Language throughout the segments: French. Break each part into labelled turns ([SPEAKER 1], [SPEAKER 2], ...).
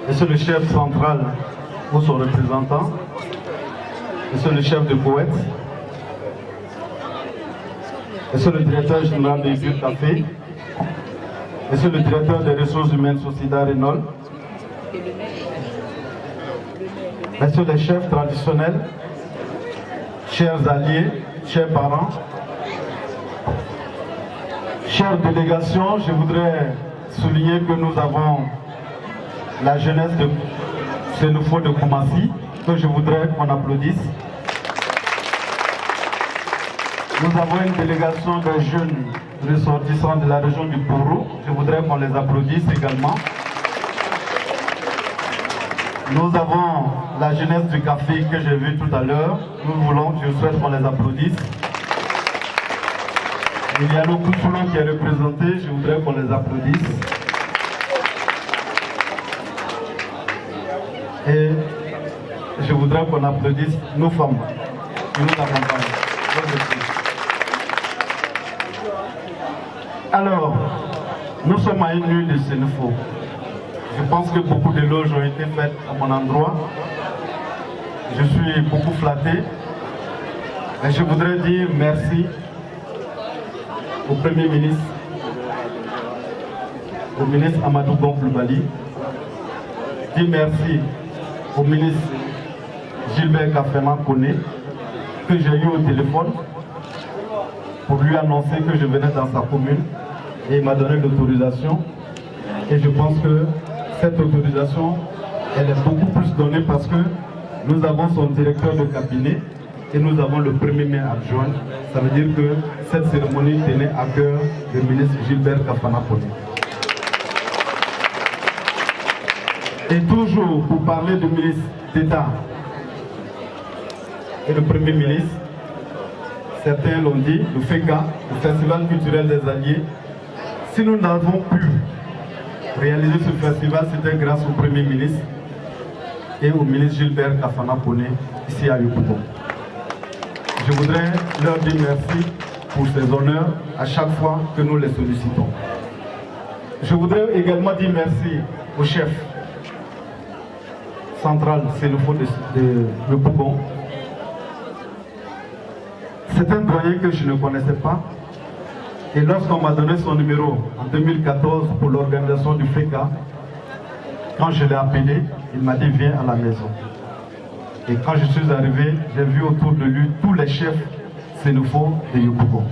[SPEAKER 1] Monsieur le chef central ou son représentant, Monsieur le chef de poète, Monsieur le directeur général de l'Église Café, Monsieur le directeur des ressources humaines Société Renault, Messieurs les chefs traditionnels, chers alliés, chers parents, chères délégations, je voudrais souligner que nous avons la jeunesse de Sénoufo de Koumassi, que je voudrais qu'on applaudisse. Nous avons une délégation de jeunes ressortissants de la région du Kourou, je voudrais qu'on les applaudisse également. Nous avons la jeunesse du café que j'ai vu tout à l'heure, je souhaite qu'on les applaudisse. Il y a le Koussoulon qui est représenté, je voudrais qu'on les applaudisse. Et je voudrais qu'on applaudisse nos femmes qui nous accompagnent. Alors, nous sommes à une nuit de Sénoufo. Je pense que beaucoup d'éloges ont été faits à mon endroit. Je suis beaucoup flatté. Et je voudrais dire merci au Premier ministre, au ministre Amadou Gonfloubali. Dire merci au ministre Gilbert Kafema Kone, que j'ai eu au téléphone pour lui annoncer que je venais dans sa commune et il m'a donné l'autorisation. Et je pense que cette autorisation, elle est beaucoup plus donnée parce que nous avons son directeur de cabinet et nous avons le premier maire adjoint. Ça veut dire que cette cérémonie tenait à cœur du ministre Gilbert Kafema Kone. Et toujours pour parler du ministre d'État et le Premier ministre, certains l'ont dit, le FECA, le Festival culturel des Alliés, si nous n'avons pu réaliser ce festival, c'était grâce au Premier ministre et au ministre Gilbert Kafema Kone, ici à Yopougon. Je voudrais leur dire merci pour ces honneurs à chaque fois que nous les sollicitons. Je voudrais également dire merci au chef central Sénoufo de Yopougon. C'est un doyen que je ne connaissais pas. Et lorsqu'on m'a donné son numéro en 2014 pour l'organisation du FECA, quand je l'ai appelé, il m'a dit viens à la maison. Et quand je suis arrivé, j'ai vu autour de lui tous les chefs Sénoufo de Yopougon.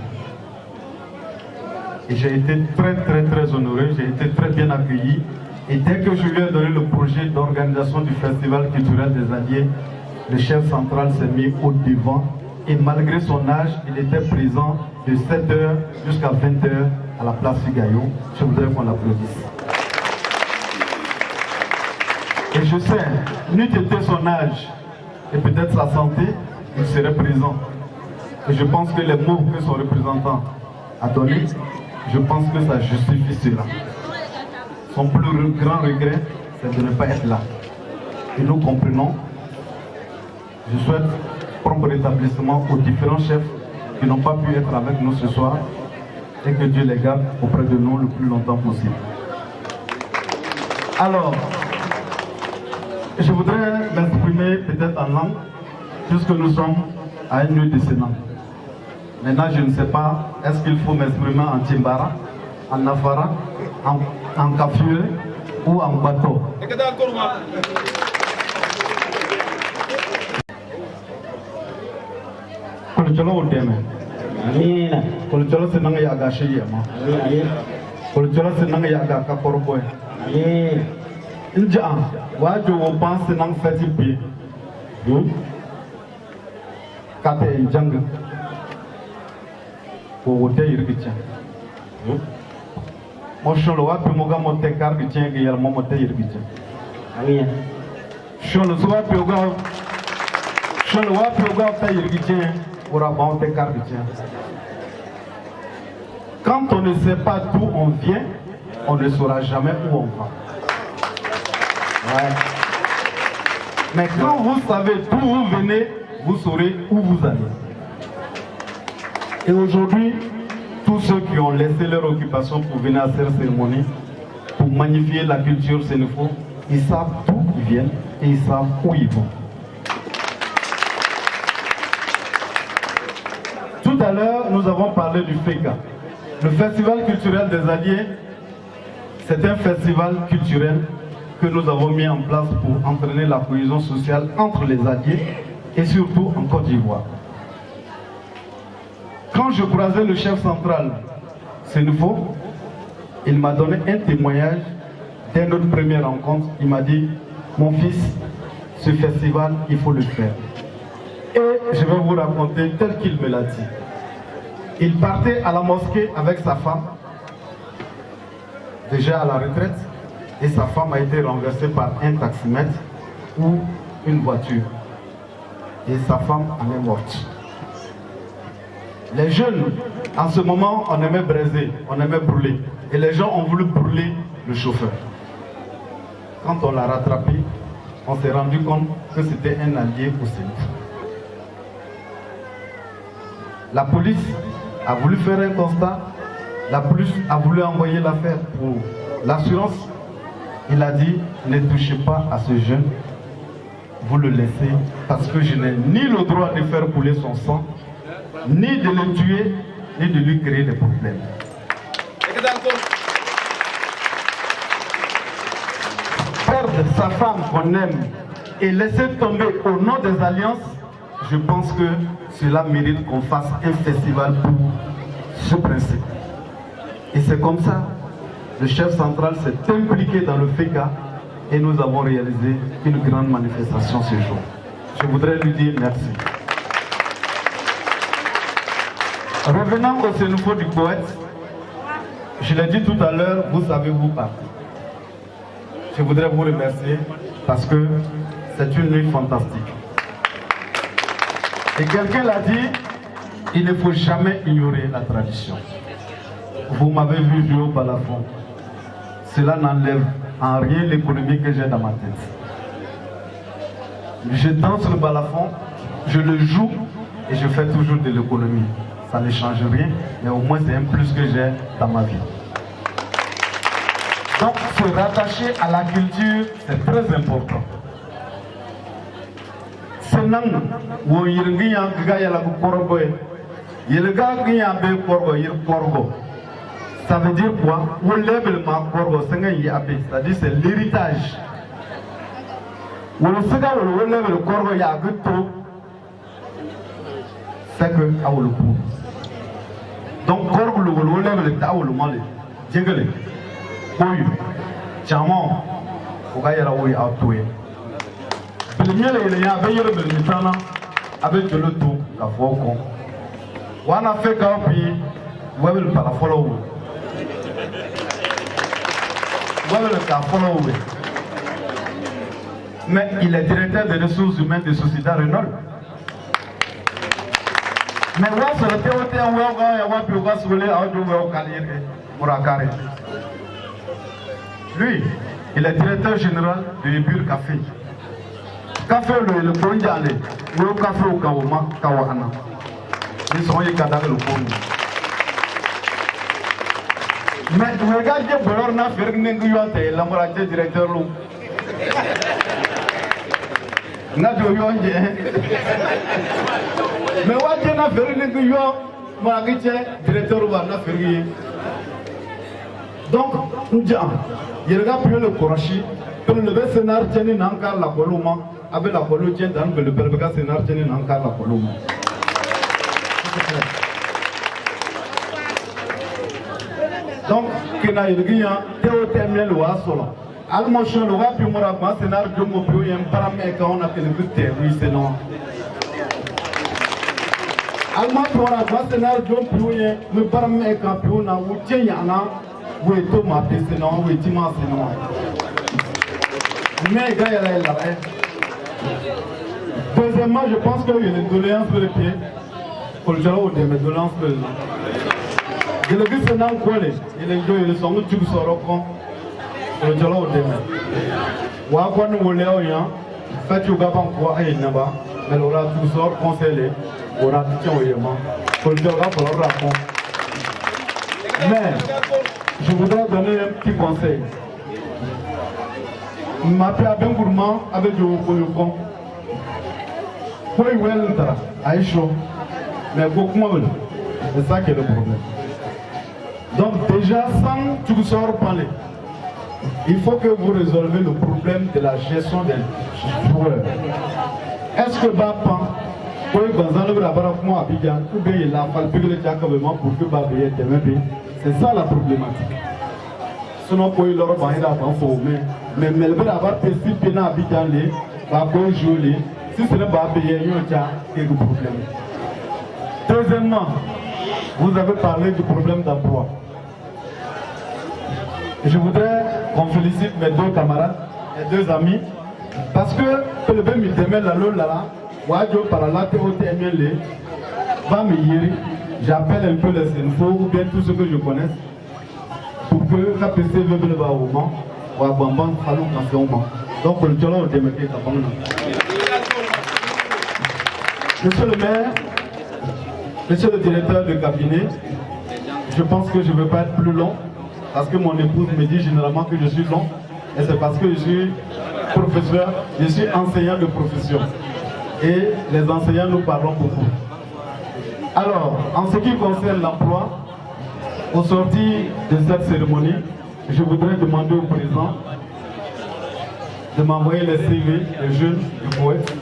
[SPEAKER 1] Et j'ai été très honoré, j'ai été très bien accueilli. Et dès que je lui ai donné le projet d'organisation du Festival culturel des Alliés, le chef central s'est mis au devant. Et malgré son âge, il était présent de 7h jusqu'à 20h à la place Figayo. Je voudrais qu'on l'applaudisse. Et je sais, n'eût été son âge et peut-être sa santé, il serait présent. Et je pense que les mots que son représentant a donnés, je pense que ça justifie cela. Son plus grand regret, c'est de ne pas être là. Et nous comprenons. Je souhaite prompt rétablissement aux différents chefs qui n'ont pas pu être avec nous ce soir et que Dieu les garde auprès de nous le plus longtemps possible. Alors, je voudrais m'exprimer peut-être en langue, puisque nous sommes à une nuit de Sénat. Maintenant, je ne sais pas, est-ce qu'il faut m'exprimer en Timbara, en Nafara, en Kafure ou en bateau? Kolcholo udeme. Amina. Kolcholo senanga ya gashi yama. Amina. Kolcholo senanga ya gaka korboy. Amina. Inja wajo wo pan senang feti bi. Kate injang. Wo wote yirgicha. Mosholo wapi moga mote kargicha ge yal mote yirgicha. Amina. Sholo wapi oga ta yirgicha. Quand on ne sait pas d'où on vient, on ne saura jamais où on va. Ouais. Mais quand vous savez d'où vous venez, vous saurez où vous allez. Et aujourd'hui, tous ceux qui ont laissé leur occupation pour venir à cette cérémonie, pour magnifier la culture sénéfo, ils savent d'où ils viennent et ils savent où ils vont. Tout à l'heure, nous avons parlé du FECA. Le Festival culturel des Alliés, c'est un festival culturel que nous avons mis en place pour entraîner la cohésion sociale entre les Alliés et surtout en Côte d'Ivoire. Quand je croisais le chef central sénéfo, il m'a donné un témoignage dès notre première rencontre. Il m'a dit, mon fils, ce festival, il faut le faire. Et je vais vous raconter tel qu'il me l'a dit. Il partait à la mosquée avec sa femme, déjà à la retraite, et sa femme a été renversée par un taximètre ou une voiture. Et sa femme en est morte. Les jeunes, en ce moment, on aimait braiser, on aimait brûler. Et les gens ont voulu brûler le chauffeur. Quand on l'a rattrapé, on s'est rendu compte que c'était un allié au Sénégal. La police a voulu faire un constat. La police a voulu envoyer l'affaire pour l'assurance. Il a dit, ne touchez pas à ce jeune. Vous le laissez parce que je n'ai ni le droit de faire couler son sang, ni de le tuer, ni de lui créer des problèmes. Perdre sa femme qu'on aime et laisser tomber au nom des alliances, je pense que cela mérite qu'on fasse un festival pour ce principe. Et c'est comme ça, le chef central s'est impliqué dans le FECA et nous avons réalisé une grande manifestation ce jour. Je voudrais lui dire merci. Revenant au sénéfo du poète, je l'ai dit tout à l'heure, vous savez où partir. Je voudrais vous remercier parce que c'est une nuit fantastique. Et quelqu'un l'a dit, il ne faut jamais ignorer la tradition. Vous m'avez vu jouer au balafon. Cela n'enlève en rien l'économie que j'ai dans ma tête. Je danse le balafon, je le joue et je fais toujours de l'économie. Ça ne change rien, mais au moins c'est un plus que j'ai dans ma vie. Donc se rattacher à la culture, c'est très important. Ça veut dire quoi? C'est-à-dire c'est l'héritage. C'est que donc avec le tout, la voix au con. On a fait qu'un pays, vous avez le parafolo. Vous avez le parafolo. Mais il est directeur des ressources humaines de Société Renault. Mais moi, sur le terrain, lui, il est directeur général de Ebur Café. Café le Pondiale, le café au Kawama, Kawana. Ils sont les cadavres le Pond. Mais regardez, Bolorna Ferguson, la moralité directeur Lou. N'a de Yonge. Mais what you have very little yo, Marguerite, directeur ou Anna Ferrier. Donc, nous disons, il regarde plus le Korachi, que le Bessénard tienne encore la Coloma, avec la Colotienne dans le Belga Sénard tienne encore la Coloma. Donc, Kena Ilgia, Théo Temel ou Assola. Almochon, le rap, Mora, Sénard, Jomo, Pio, et un paramètre qu'on a fait le but, oui, c'est non. Alma tora basenar jom piouye me parme campiona ou tiena ou to ma pesena ou dimanche non mais gars là deuxièmement je pense qu'il y a une doléance sur le pied pour le dialogue de mes doléances je le dis dans quoi les ils sont tous sur le con pour le dialogue de mes wa quoi nous voulons ya Faites yoga quoi et naba, mais l'aura tout sort conseillé, aura tout tient au yéman, pour le yoga pour le rapport. Mais je voudrais donner un petit conseil. M'appelle à Ben Gourmand avec du Koyokon. Koyoueltra, Aïcho, mais beaucoup c'est ça qui est le problème. Donc déjà, sans tout sort parler, il faut que vous résolvez le problème de la gestion des joueurs. Est-ce que Bapan, ou bien il a fallu le diacabement pour que Babé ait aimé? C'est ça la problématique. Sinon, pour il leur va mais Melbourne a participé à Abidjan, Babé jouer. Si ce n'est pas Babé, il y a quelques problèmes. Deuxièmement, vous avez parlé du problème d'emploi. Je voudrais qu'on félicite mes deux camarades, mes deux amis, parce que le même il démêle la lola, Wadjo par la TOTML, j'appelle un peu les infos ou bien tout ce que je connais pour que KPC vienne au moment ou à Bamban Falou dans ce moment. Donc le dialogue au démêlé. Monsieur le maire, monsieur le directeur de cabinet, je pense que je ne veux pas être plus long. Parce que mon épouse me dit généralement que je suis long. Et c'est parce que je suis professeur, je suis enseignant de profession. Et les enseignants nous parlons beaucoup. Alors, en ce qui concerne l'emploi, au sorti de cette cérémonie, je voudrais demander au président de m'envoyer les CV des jeunes du poète.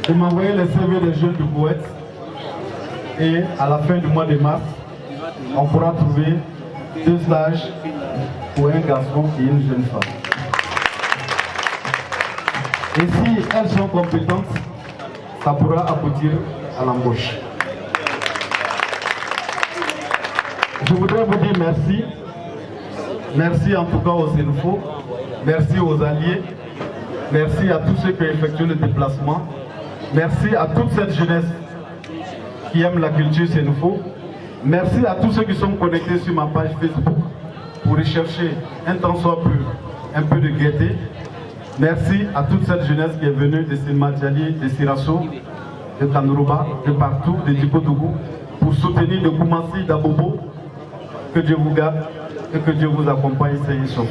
[SPEAKER 1] De m'envoyer les CV des jeunes du poète. Et à la fin du mois de mars, on pourra trouver 2 stages pour un garçon et une jeune femme. Et si elles sont compétentes, ça pourra aboutir à l'embauche. Je voudrais vous dire merci. Merci en tout cas aux Sénufo. Merci aux alliés. Merci à tous ceux qui ont effectué le déplacement. Merci à toute cette jeunesse qui aiment la culture Sénufo. Merci à tous ceux qui sont connectés sur ma page Facebook pour rechercher un temps soit plus un peu de gaieté. Merci à toute cette jeunesse qui est venue de Silmadjali, de Sirasso, de Kanuruba, de partout, de Dikodougou, pour soutenir de Koumassi, d'Abobo. Que Dieu vous garde et que Dieu vous accompagne, Seigneur.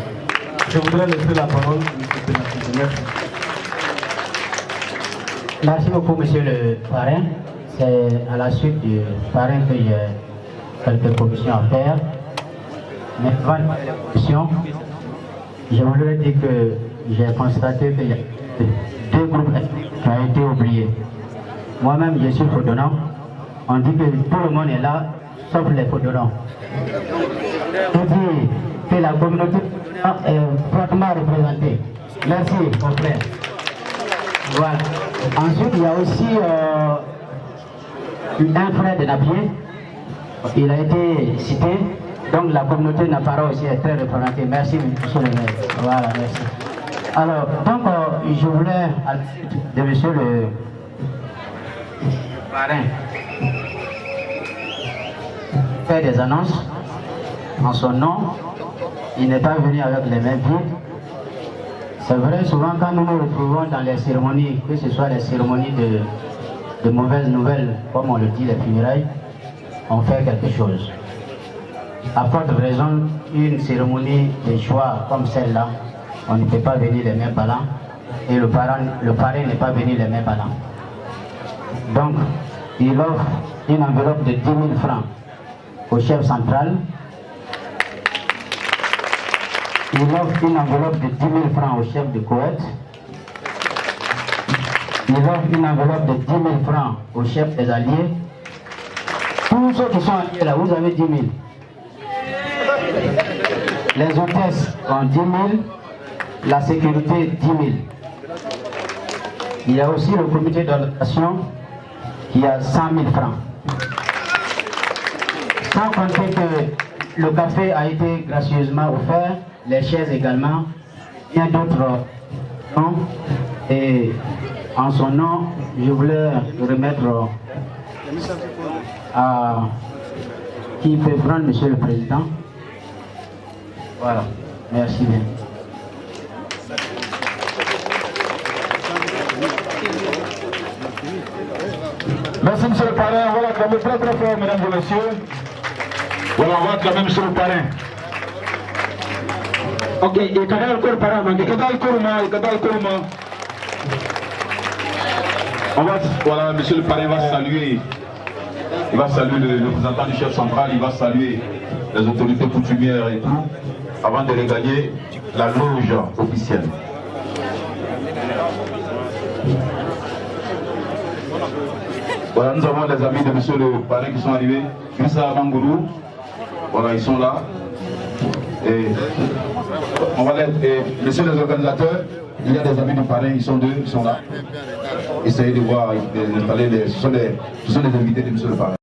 [SPEAKER 1] Je voudrais laisser la parole à M. Merci.
[SPEAKER 2] Merci beaucoup, monsieur le parrain. C'est à la suite du parrain que j'ai quelques commissions à faire. Mais avant la commission, je voudrais dire que j'ai constaté qu'il y a 2 groupes qui ont été oubliés. Moi-même, je suis Fodonant. On dit que tout le monde est là, sauf les Fodonants. On dit que la communauté est fortement représentée. Merci, mon frère. Voilà. Ensuite, il y a aussi un frère de Napier. Il a été cité. Donc la communauté Napara aussi est très représentée. Merci, monsieur le maire. Voilà, merci. Alors, donc, je voulais, de monsieur le parrain, faire des annonces en son nom. Il n'est pas venu avec les mains vides. C'est vrai, souvent quand nous nous retrouvons dans les cérémonies, que ce soit les cérémonies de mauvaises nouvelles, comme on le dit, les funérailles, on fait quelque chose. À forte raison, une cérémonie de choix comme celle-là, on ne peut pas venir les mains ballants et le parrain n'est pas venu les mains ballants. Donc, il offre une enveloppe de 10 000 francs au chef central. Il offre une enveloppe de 10 000 francs au chef de Koweït. Il offre une enveloppe de 10 000 francs au chef des alliés. Tous ceux qui sont alliés là, vous avez 10 000. Les hôtesses ont 10 000. La sécurité, 10 000. Il y a aussi le comité d'orientation qui a 100 000 francs. Sans compter que le café a été gracieusement offert, les chaises également, bien d'autres noms. Et en son nom, je voulais remettre à qui peut prendre, monsieur le président. Voilà. Merci bien.
[SPEAKER 3] Merci, monsieur le parrain. On va l'acclamer très très fort, mesdames et messieurs. Voilà, on va acclamer monsieur le parrain. Ok, et quand même le parrain, on va, voilà, monsieur le parrain va saluer. Il va saluer le représentant du chef central, il va saluer les autorités coutumières et tout, avant de regagner la loge officielle. Voilà, nous avons les amis de monsieur le parrain qui sont arrivés. Moussa Mangourou, voilà, ils sont là. Et on va les, messieurs les organisateurs, il y a des amis du parrain, ils sont deux, ils sont là. Essayez de voir, d'installer ce sont des invités de monsieur le parrain.